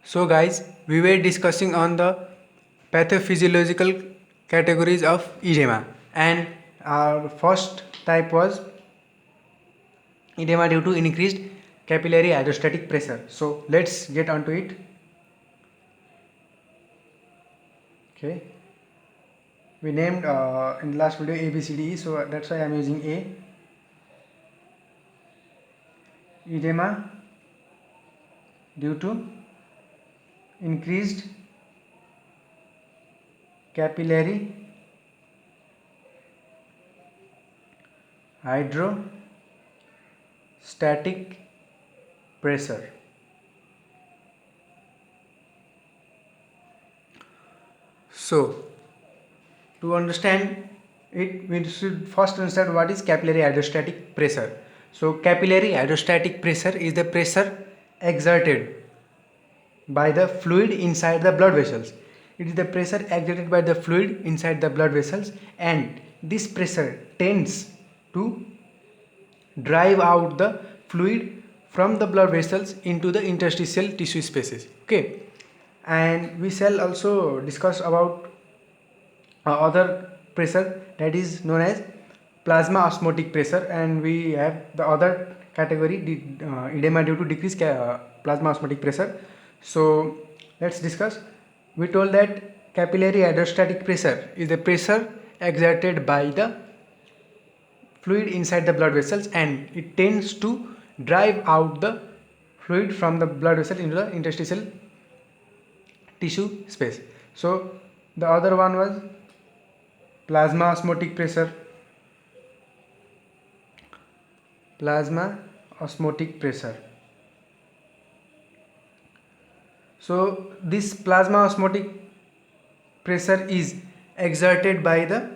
So guys, we were discussing on the pathophysiological categories of edema, and our first type was edema due to increased capillary hydrostatic pressure. So let's get onto it. Okay, we named in the last video ABCDE, so that's why I'm using A. Edema due to increased capillary hydrostatic pressure. So to understand it, we should first understand what is capillary hydrostatic pressure. So capillary hydrostatic pressure is the pressure exerted by the fluid inside the blood vessels. It is the pressure exerted by the fluid inside the blood vessels, and this pressure tends to drive out the fluid from the blood vessels into the interstitial tissue spaces. Okay, and we shall also discuss about other pressure, that is known as plasma osmotic pressure, and we have the other category, edema due to decreased plasma osmotic pressure. So let's discuss. We told that capillary hydrostatic pressure is the pressure exerted by the fluid inside the blood vessels, and it tends to drive out the fluid from the blood vessel into the interstitial tissue space. So the other one was plasma osmotic pressure. Plasma osmotic pressure. So this plasma osmotic pressure is exerted by the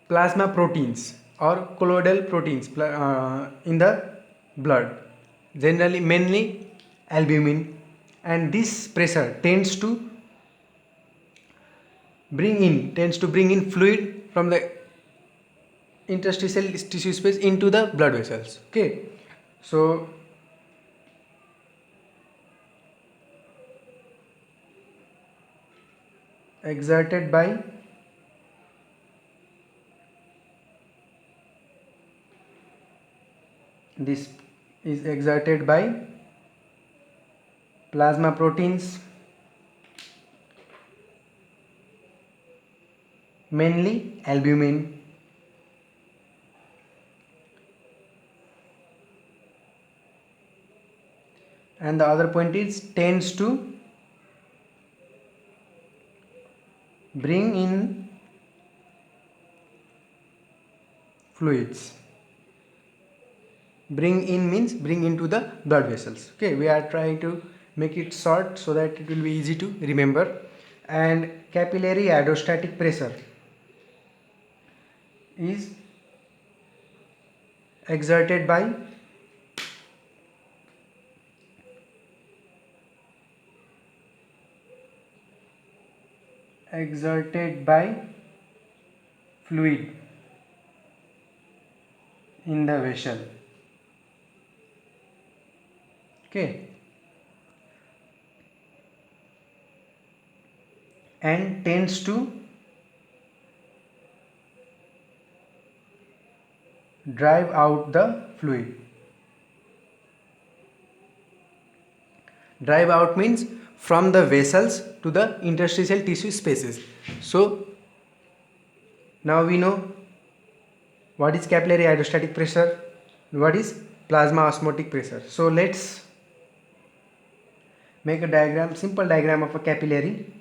plasma proteins or colloidal proteins in the blood, generally mainly albumin, and this pressure tends to bring in fluid from the interstitial tissue space into the blood vessels. Okay, so exerted by this is exerted by plasma proteins, mainly albumin, and the other point is tends to bring in fluids. Bring in means bring into the blood vessels. Okay, we are trying to make it short so that it will be easy to remember. And capillary hydrostatic pressure is exerted by fluid in the vessel. Okay, and tends to drive out the fluid. Drive out means from the vessels to the interstitial tissue spaces. So now we know what is capillary hydrostatic pressure, what is plasma osmotic pressure. So let's make a diagram, simple diagram of a capillary.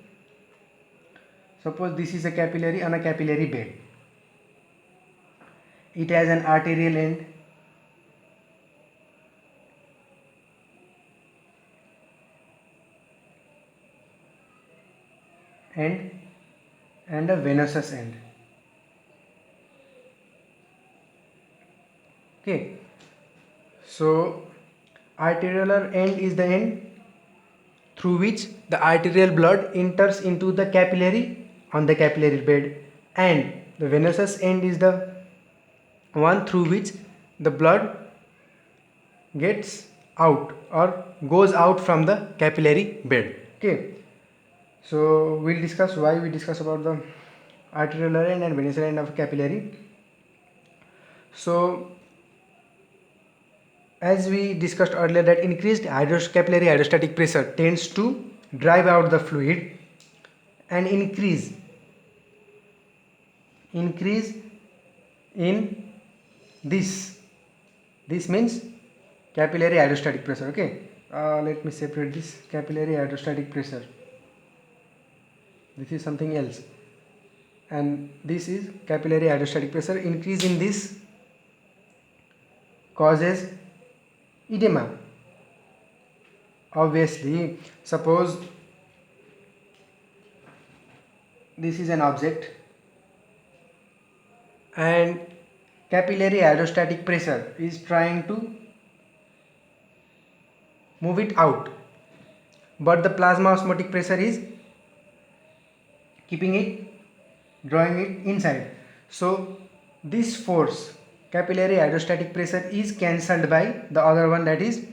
Suppose this is a capillary on a capillary bed. It has an arterial end and a venous end. Okay, so arteriolar end is the end through which the arterial blood enters into the capillary on the capillary bed, and the venous end is the one through which the blood gets out or goes out from the capillary bed. Okay, so we'll discuss why we discuss about the arteriolar end and venous end of capillary. So as we discussed earlier, that increased capillary hydrostatic pressure tends to drive out the fluid and increase in this means capillary hydrostatic pressure. Okay, let me separate this capillary hydrostatic pressure. This is something else, and this is capillary hydrostatic pressure. Increase in this causes edema. Obviously, suppose this is an object and capillary hydrostatic pressure is trying to move it out, but the plasma osmotic pressure is keeping it, drawing it inside. So this force, capillary hydrostatic pressure, is cancelled by the other one, that is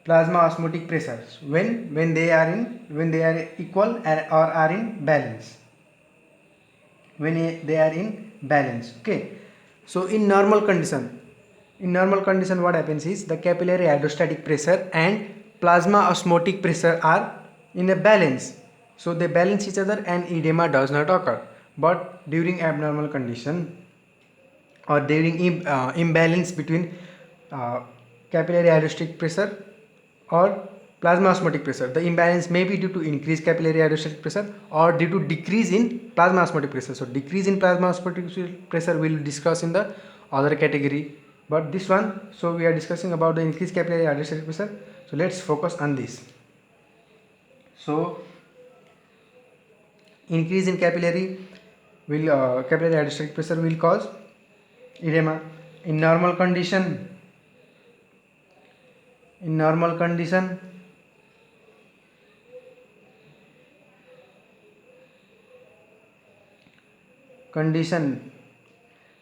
plasma osmotic pressure, when they are equal or are in balance, when they are in balance. Okay, so in normal condition what happens is the capillary hydrostatic pressure and plasma osmotic pressure are in a balance, so they balance each other and edema does not occur. But during abnormal condition or during imbalance between capillary hydrostatic pressure or plasma osmotic pressure, the imbalance may be due to increased capillary hydrostatic pressure or due to decrease in plasma osmotic pressure. So decrease in plasma osmotic pressure we will discuss in the other category, but this one, so we are discussing about the increased capillary hydrostatic pressure, so let's focus on this. So increase in capillary hydrostatic pressure will cause edema. In normal condition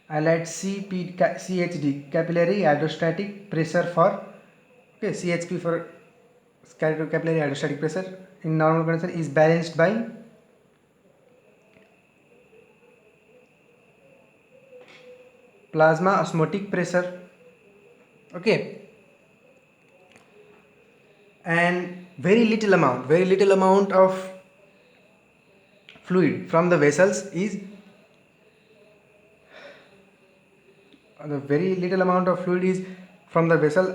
I like CHD, capillary hydrostatic pressure for, okay, CHP for capillary hydrostatic pressure in normal condition is balanced by plasma osmotic pressure. Okay, and very little amount of fluid from the vessels is from the vessel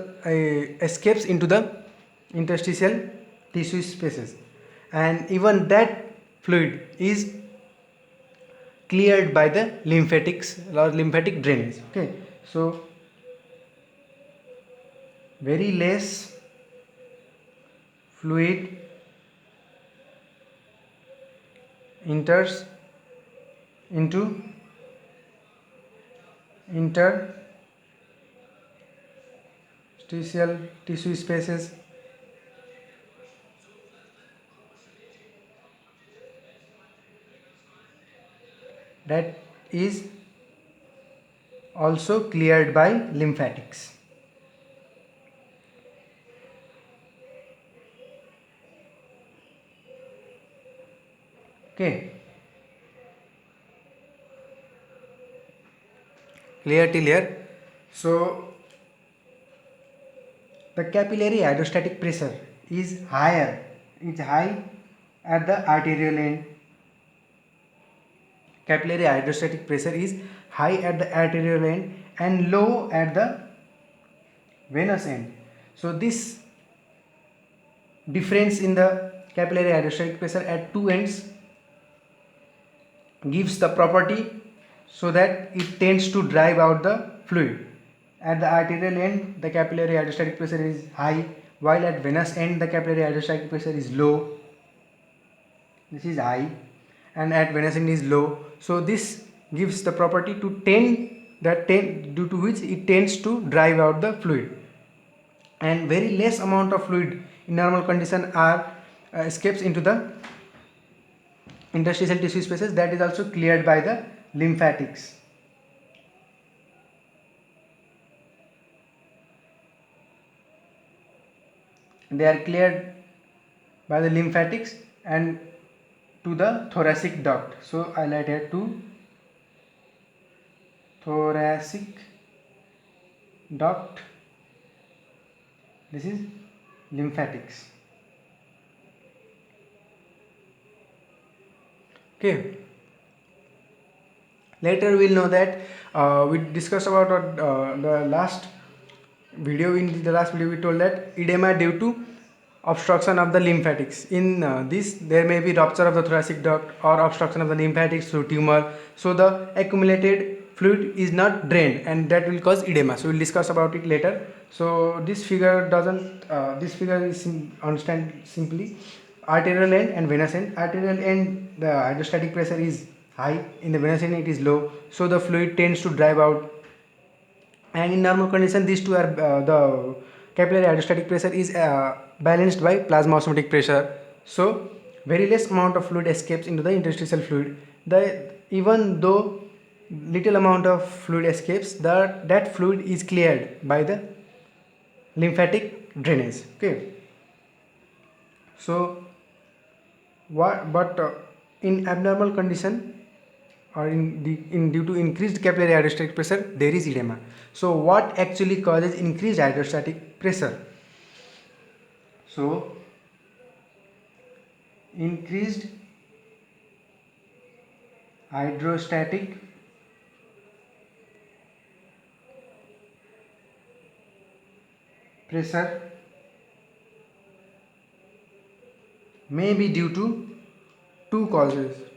escapes into the interstitial tissue spaces, and even that fluid is cleared by the lymphatics or lymphatic drainage. Okay, so very less fluid enters into interstitial tissue spaces that is also cleared by lymphatics. Okay, clear till here? So the capillary hydrostatic pressure is high at the arterial end. Capillary hydrostatic pressure is high at the arterial end and low at the venous end. So this difference in the capillary hydrostatic pressure at two ends gives the property so that it tends to drive out the fluid. At the arterial end the capillary hydrostatic pressure is high, while at venous end the capillary hydrostatic pressure is low. This is high and at venous end is low. So this gives the property to due to which it tends to drive out the fluid, and very less amount of fluid in normal condition are escapes into the interstitial tissue spaces, that is also cleared by the lymphatics. they are cleared by the lymphatics and to the thoracic duct. So I write here to thoracic duct. This is lymphatics. Okay. Later we'll know that we discussed about the last video. In the last video we told that edema due to obstruction of the lymphatics. In this there may be rupture of the thoracic duct or obstruction of the lymphatics through tumor. So the accumulated fluid is not drained and that will cause edema. So we'll discuss about it later. So this figure doesn't this figure is understand simply arterial end and venous end. Arterial end, the hydrostatic pressure is high, in the venous end it is low, so the fluid tends to drive out, and in normal condition these two are the capillary hydrostatic pressure is balanced by plasma osmotic pressure, so very less amount of fluid escapes into the interstitial fluid. The even though little amount of fluid escapes, that fluid is cleared by the lymphatic drainage. Okay, so what but in abnormal condition or in due to increased capillary hydrostatic pressure there is edema. So what actually causes increased hydrostatic pressure? So increased hydrostatic pressure may be due to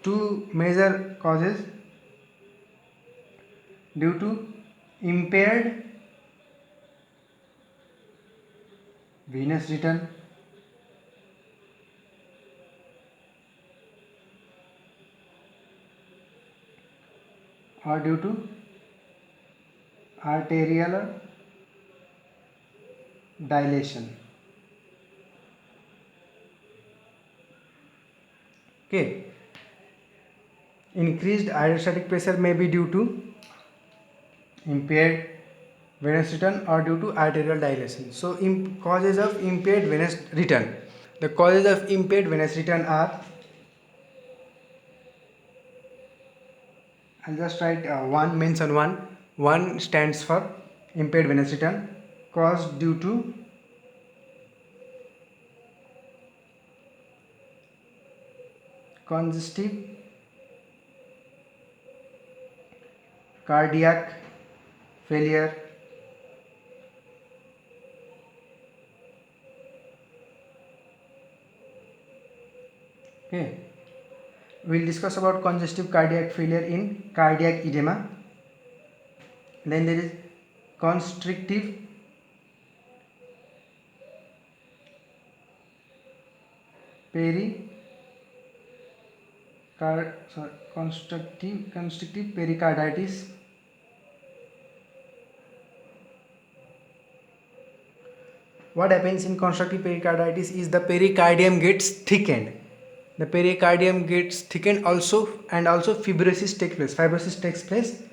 two major causes: due to impaired venous return or due to arterial dilation. Okay, increased hydrostatic pressure may be due to impaired venous return or due to arterial dilation. So causes of impaired venous return. The causes of impaired venous return are, I'll just write mention one. One stands for impaired venous return caused due to congestive cardiac failure, okay. We'll discuss about congestive cardiac failure in cardiac edema. Then there is constrictive constrictive pericarditis. What happens in constrictive pericarditis is the pericardium gets thickened. The pericardium gets thickened also, and also fibrosis takes place. Fibrosis takes place,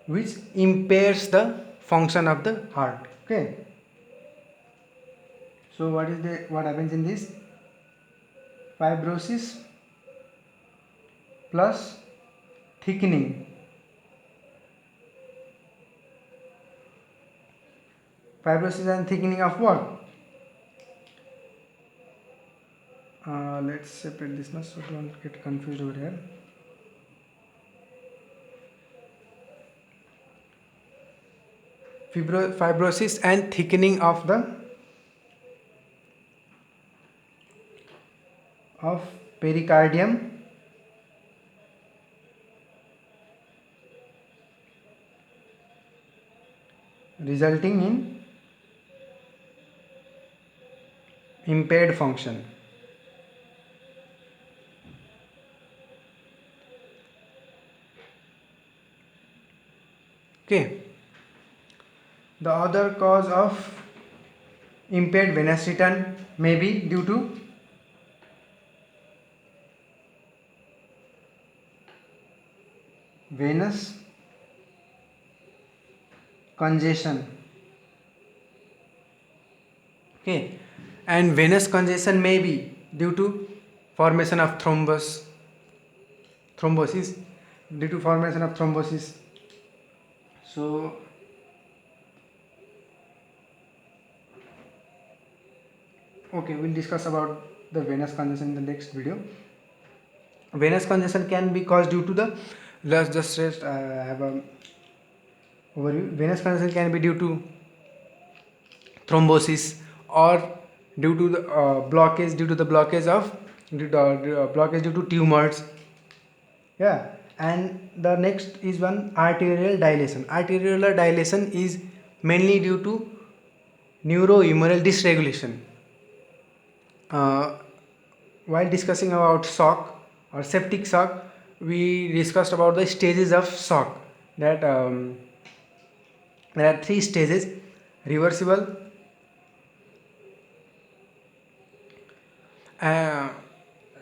which impairs the function of the heart. Okay. So what happens in this? Fibrosis plus thickening. Fibrosis and thickening of what? Let's separate this now so don't get confused over here. Fibrosis and thickening of pericardium resulting in impaired function. Okay. The other cause of impaired venous return may be due to venous congestion. Okay. and venous congestion may be due to formation of thrombosis, due to formation of thrombosis. So okay, we'll discuss about the venous congestion in the next video. Venous congestion can be caused due to the, let's just have a overview. Venous congestion can be due to thrombosis or due to the blockage, due to the blockage of blockage due to tumors. Yeah, and the next is one arterial dilation. Arterial dilation is mainly due to neurohumoral dysregulation. While discussing about shock or septic shock, we discussed about the stages of shock. That there are 3 stages: reversible,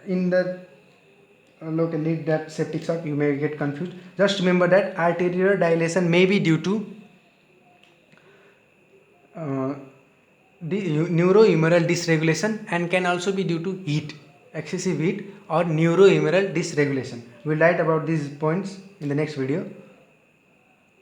in the locally that septic shock you may get confused. Just remember that arterial dilation may be due to the neurohumoral dysregulation and can also be due to heat, excessive heat or neurohumoral dysregulation. We'll write about these points in the next video.